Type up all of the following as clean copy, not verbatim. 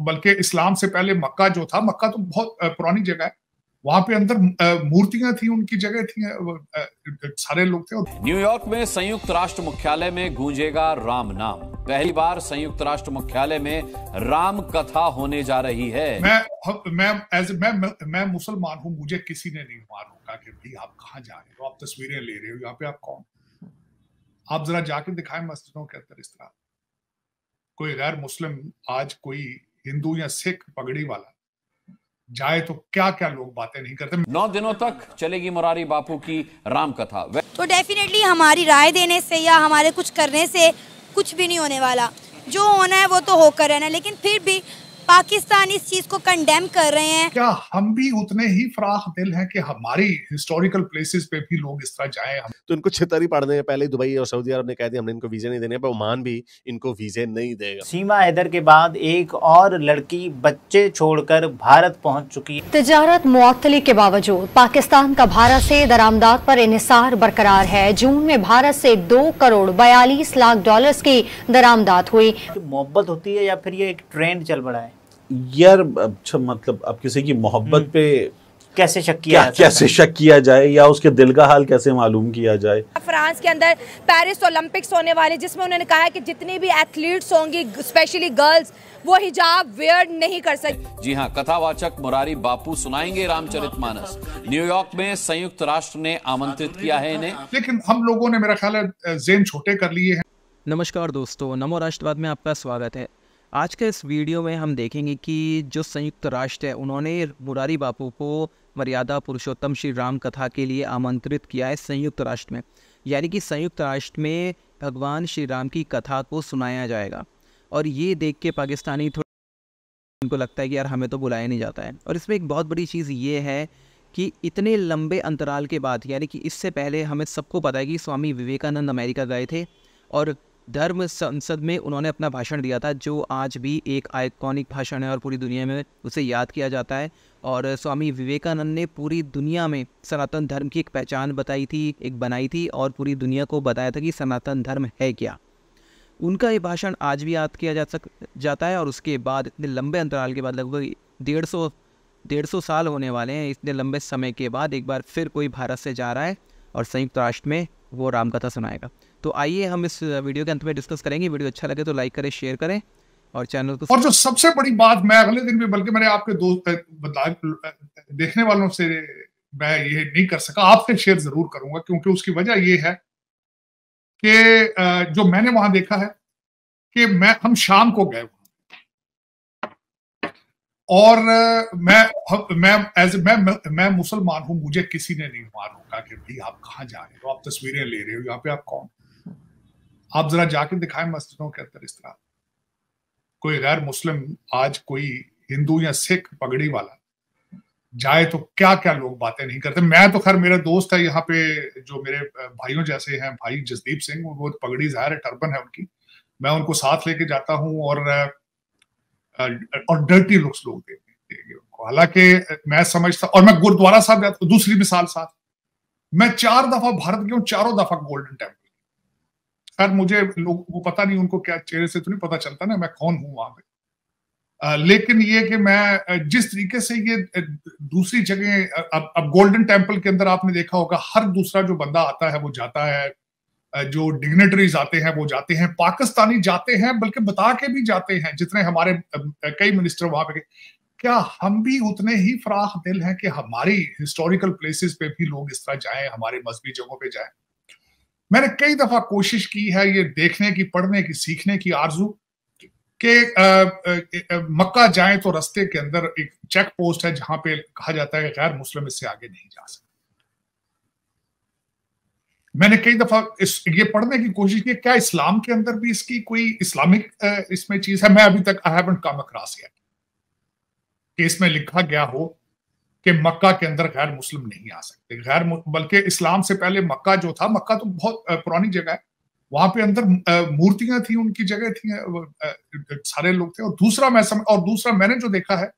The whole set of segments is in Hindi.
बल्कि इस्लाम से पहले मक्का जो था, मक्का तो बहुत पुरानी जगह है, वहां पे अंदर मूर्तियां थी, उनकी जगह थी, सारे लोग थे। न्यूयॉर्क में संयुक्त राष्ट्र मुख्यालय में गूंजेगा राम नाम। पहली बार संयुक्त राष्ट्र मुख्यालय में राम कथा होने जा रही है। मैं मुसलमान हूं, मुझे किसी ने नहीं वहां रोका कि भाई आप कहां जा रहे हो, आप तस्वीरें ले रहे हो, यहाँ पे आप कौन, आप जरा जाके दिखाएं मस्जिदों के अंदर इस तरह कोई गैर मुस्लिम, आज कोई हिंदू या सिख पगड़ी वाला जाए तो क्या क्या लोग बातें नहीं करते। 9 दिनों तक चलेगी मुरारी बापू की राम कथा। तो डेफिनेटली हमारी राय देने से या हमारे कुछ करने से कुछ भी नहीं होने वाला, जो होना है वो तो होकर रहना, लेकिन फिर भी पाकिस्तान इस चीज को कंडेम कर रहे हैं। क्या हम भी उतने ही फराख दिल हैं कि हमारी हिस्टोरिकल प्लेसेस पे भी लोग इस तरह जाएं? तो इनको छितरी पड़ने के पहले दुबई और सऊदी अरब ने कह दिया हमने इनको वीजे नहीं देने, पर ओमान भी इनको वीजे नहीं देगा। सीमा हैदर के बाद एक और लड़की बच्चे छोड़कर भारत पहुंच चुकी है। तिजारत मुअत्तली के बावजूद पाकिस्तान का भारत से दरामदात पर इन्हिसार बरकरार है। जून में भारत से $2,42,00,000 की दरामदात हुई। मोहब्बत होती है या फिर ये एक ट्रेंड चल पड़ा है? यार अच्छा, मतलब अब किसी की मोहब्बत पे कैसे शक किया जाए या उसके दिल का हाल कैसे मालूम किया जाए। फ्रांस के अंदर पेरिस ओलंपिक्स होने वाले, जिसमें उन्होंने कहा है कि जितनी भी एथलीट्स होंगी, स्पेशली गर्ल्स, वो हिजाब वेयर नहीं कर सकती। जी हां, कथावाचक मुरारी बापू सुनाएंगे रामचरितमानस। न्यूयॉर्क में संयुक्त राष्ट्र ने आमंत्रित किया है इन्हें, लेकिन हम लोगों ने मेरा ख्याल है ज़ेन छोटे कर लिए हैं। नमस्कार दोस्तों, नमो राष्ट्रवाद में आपका स्वागत है। आज के इस वीडियो में हम देखेंगे कि जो संयुक्त राष्ट्र है उन्होंने मुरारी बापू को मर्यादा पुरुषोत्तम श्री राम कथा के लिए आमंत्रित किया है संयुक्त राष्ट्र में। यानी कि संयुक्त राष्ट्र में भगवान श्री राम की कथा को सुनाया जाएगा। और ये देख के पाकिस्तानी थोड़ा उनको लगता है कि यार हमें तो बुलाया नहीं जाता है। और इसमें एक बहुत बड़ी चीज़ ये है कि इतने लंबे अंतराल के बाद, यानी कि इससे पहले हमें सबको पता है कि स्वामी विवेकानंद अमेरिका गए थे और धर्म संसद में उन्होंने अपना भाषण दिया था, जो आज भी एक आइकॉनिक भाषण है और पूरी दुनिया में उसे याद किया जाता है। और स्वामी विवेकानंद ने पूरी दुनिया में सनातन धर्म की एक पहचान बनाई थी और पूरी दुनिया को बताया था कि सनातन धर्म है क्या। उनका ये भाषण आज भी याद किया जाता है। और उसके बाद इतने लंबे अंतराल के बाद, लगभग 150 साल होने वाले हैं, इतने लंबे समय के बाद एक बार फिर कोई भारत से जा रहा है और संयुक्त राष्ट्र में वो रामकथा सुनाएगा। तो आइए हम इस वीडियो के अंत में डिस्कस करेंगे। वीडियो अच्छा लगे तो लाइक करें, शेयर करें और चैनल को। और जो सबसे बड़ी बात, मैं अगले दिन भी, बल्कि मैंने आपके देखने वालों से मैं ये नहीं कर सका, आपसे शेयर जरूर करूंगा, क्योंकि उसकी वजह ये है कि जो मैंने वहां देखा है कि हम शाम को गए और मैं मुसलमान हूं, मुझे किसी ने नहीं वहां रोका कि भाई आप कहां जा रहे हो, आप तस्वीरें ले रहे हो, यहाँ पे आप कौन, आप जरा जाके दिखाएं मस्जिदों के अंदर इस तरह कोई गैर मुस्लिम, आज कोई हिंदू या सिख पगड़ी वाला जाए तो क्या क्या लोग बातें नहीं करते। मैं तो खैर, मेरा दोस्त है यहाँ पे जो मेरे भाइयों जैसे हैं, भाई जसदीप सिंह, वो पगड़ी ज़ाहिर है, टर्बन है उनकी, मैं उनको साथ लेके जाता हूँ और डर्टी लुक्स लोग देंगे उनको। हालांकि मैं समझता, और मैं गुरुद्वारा साहब जाता हूँ, दूसरी मिसाल साथ, मैं 4 दफा भारत गया हूँ, 4 दफा गोल्डन टेम्पल। खैर मुझे लोग वो पता नहीं, उनको क्या चेहरे से तो नहीं पता चलता ना मैं कौन हूं वहां पे, लेकिन ये कि मैं जिस तरीके से ये दूसरी जगह, अब गोल्डन टेम्पल के अंदर आपने देखा होगा हर दूसरा जो बंदा आता है वो जाता है, जो डिग्नेटरीज आते हैं वो जाते हैं, पाकिस्तानी जाते हैं, बल्कि बता के भी जाते हैं, जितने हमारे कई मिनिस्टर वहां पे। क्या हम भी उतने ही फराख दिल हैं कि हमारी हिस्टोरिकल प्लेसेस पे भी लोग इस तरह जाएं, हमारे मजहबी जगहों पे जाएं? मैंने कई दफा कोशिश की है ये देखने की, पढ़ने की, सीखने की आरजू कि मक्का जाएं तो रास्ते के अंदर एक चेक पोस्ट है जहां पे कहा जाता है गैर मुस्लिम इससे आगे नहीं जा सकते। मैंने कई दफा ये पढ़ने की कोशिश की, क्या इस्लाम के अंदर भी इसकी कोई इस्लामिक इसमें चीज है? मैं अभी तक I haven't come across yet कि इसमें लिखा गया हो कि मक्का के अंदर गैर मुस्लिम नहीं आ सकते। बल्कि इस्लाम से पहले मक्का जो था, मक्का तो बहुत पुरानी जगह है, वहां पे अंदर मूर्तियां थी, उनकी जगह थी, सारे लोग थे। और दूसरा मैंने जो देखा है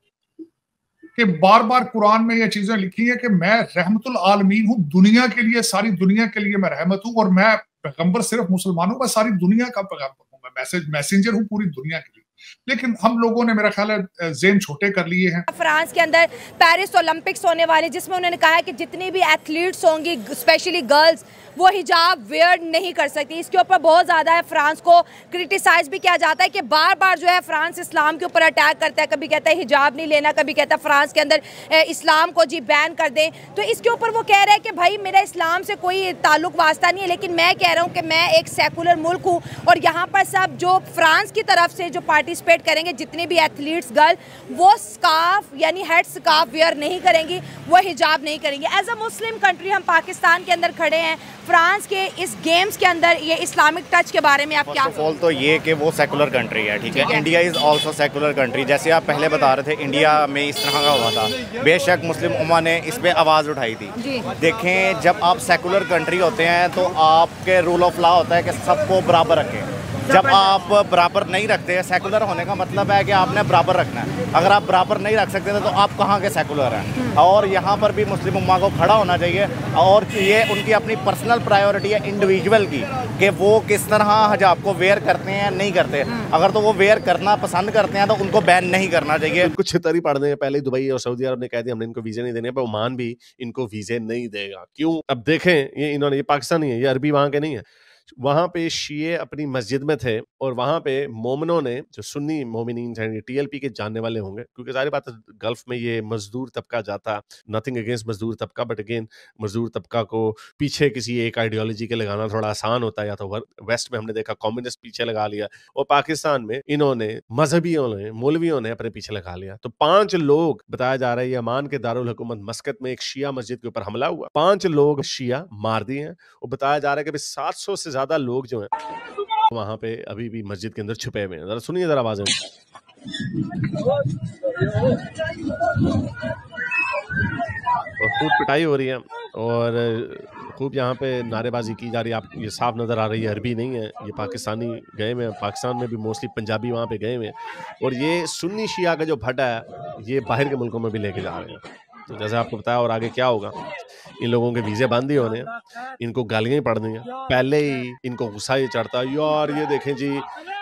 कि बार बार कुरान में ये चीजें लिखी है कि मैं रहमतुल आलमीन हूं, दुनिया के लिए, सारी दुनिया के लिए मैं रहमत हूं, और मैं पैगंबर सिर्फ मुसलमानों का, सारी दुनिया का पैगंबर हूं, मैं मैसेंजर हूं पूरी दुनिया के लिए। लेकिन हम लोगों ने मेरा ख्याल है ज़ेन छोटे कर लिए हैं। फ्रांस के अंदर पेरिस ओलंपिक्स होने वाले, जिसमें उन्होंने कहा है कि जितनी भी एथलीट्स होंगी स्पेशली गर्ल्स, वो हिजाब वेयर नहीं कर सकती। इसके ऊपर बहुत ज़्यादा है फ्रांस को क्रिटिसाइज भी किया जाता है कि बार बार जो है फ्रांस इस्लाम के ऊपर अटैक करता है, कभी कहता है हिजाब नहीं लेना, कभी कहता है फ्रांस के अंदर इस्लाम को जी बैन कर दें। तो इसके ऊपर वो कह रहे हैं कि भाई मेरा इस्लाम से कोई ताल्लुक वास्ता नहीं है, लेकिन मैं कह रहा हूँ कि मैं एक सेकुलर मुल्क हूँ और यहाँ पर सब जो फ्रांस की तरफ से जो पार्टिसिपेट करेंगे जितनी भी एथलीट्स गर्ल, वो स्कार्फ यानी हेड स्कार्फ वेयर नहीं करेंगी, वो हिजाब नहीं करेंगी। एज अ मुस्लिम कंट्री हम पाकिस्तान के अंदर खड़े हैं, फ्रांस के इस गेम्स के अंदर ये इस्लामिक टच के बारे में आप क्या? फर्स्ट ऑफ ऑल तो ये कि वो सेकुलर कंट्री है, ठीक है। India is also secular country. जैसे आप पहले बता रहे थे इंडिया में इस तरह का हुआ था, बेशक मुस्लिम उम्मा ने इस पर आवाज़ उठाई थी। देखें, जब आप सेकुलर कंट्री होते हैं तो आपके रूल ऑफ लॉ होता है कि सबको बराबर रखें। जब आप बराबर नहीं रखते, सेकुलर होने का मतलब है कि आपने बराबर रखना है। अगर आप बराबर नहीं रख सकते तो आप कहाँ के सेकुलर हैं? और यहाँ पर भी मुस्लिम उम्मा को खड़ा होना चाहिए और ये उनकी अपनी पर्सनल प्रायोरिटी है इंडिविजुअल की, कि वो किस तरह हिजाब को वेयर करते हैं नहीं करते। अगर तो वो वेयर करना पसंद करते हैं तो उनको बैन नहीं करना चाहिए। कुछ छितर ही पढ़ दें। पहले दुबई और सऊदी अरब ने कह दिया हमने इनको वीजे नहीं देने, पर ओमान भी इनको वीजे नहीं देगा। क्यों? अब देखें, ये पाकिस्तानी है, ये अरबी वहां के नहीं है। वहां पे शिये अपनी मस्जिद में थे और वहां पे मोमिनों ने, जो सुन्नी मोमिनीन हैं, टीएलपी के जानने वाले होंगे, क्योंकि सारी बात गल्फ में ये मजदूर तबका जाता, नथिंग अगेंस्ट मजदूर तबका, बट अगेन मजदूर तबका को पीछे किसी एक आइडियोलॉजी के लगाना थोड़ा आसान होता है। या तो वेस्ट में हमने देखा कम्युनिस्ट पीछे लगा लिया, और पाकिस्तान में इन्होंने मजहबियों ने, मौलवियों ने अपने पीछे लगा लिया। तो 5 लोग बताया जा रहा है, यमान के दारुल हुकूमत मस्कत में एक शिया मस्जिद के ऊपर हमला हुआ, 5 लोग शिया मार दिए हैं, और बताया जा रहा है कि 700 से ज्यादा लोग जो हैं वहां पे अभी भी मस्जिद के अंदर छुपे हुए हैं। जरा सुनिए जरा आवाजें। और खूब पिटाई हो रही है और खूब यहाँ पे नारेबाजी की जा रही है। आप ये साफ नजर आ रही है, अरबी नहीं है, ये पाकिस्तानी गए हुए हैं। पाकिस्तान में भी मोस्टली पंजाबी वहाँ पे गए हुए हैं, और ये सुन्नी शिया का जो भट्टा है ये बाहर के मुल्कों में भी लेके जा रहे हैं। तो जैसे आपको बताया, और आगे क्या होगा, इन लोगों के वीजे बंद ही होने हैं, इनको गालियां ही पड़नी है। पहले ही इनको गुस्सा ही चढ़ता है, यार ये देखें जी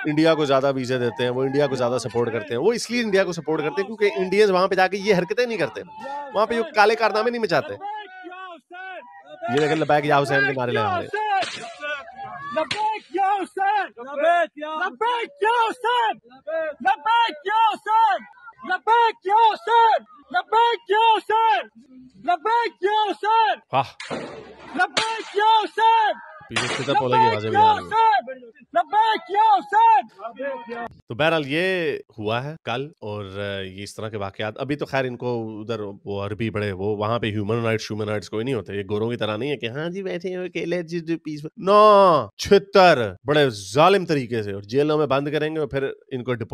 इंडिया को ज्यादा वीजे देते हैं, वो इंडिया को ज्यादा सपोर्ट करते हैं। वो इसलिए इंडिया को सपोर्ट करते हैं क्योंकि इंडियंस वहां पे जाके ये हरकतें नहीं करते, वहां पे ये काले कारनामे नहीं मचाते। ये देखें लबैक या हुसैन के नारे लगा रहे हैं। तो बहरहाल ये हुआ है कल, और ये इस तरह के वाकयात। अभी तो खैर इनको उधर वो अरबी बड़े, वो वहां पे ह्यूमन राइट्स कोई नहीं होते। ये गोरों की तरह नहीं है कि हाँ जी बैठे अकेले पीस, नो, 76 बड़े जालिम तरीके से और जेलों में बंद करेंगे और फिर इनको डिपोर्ट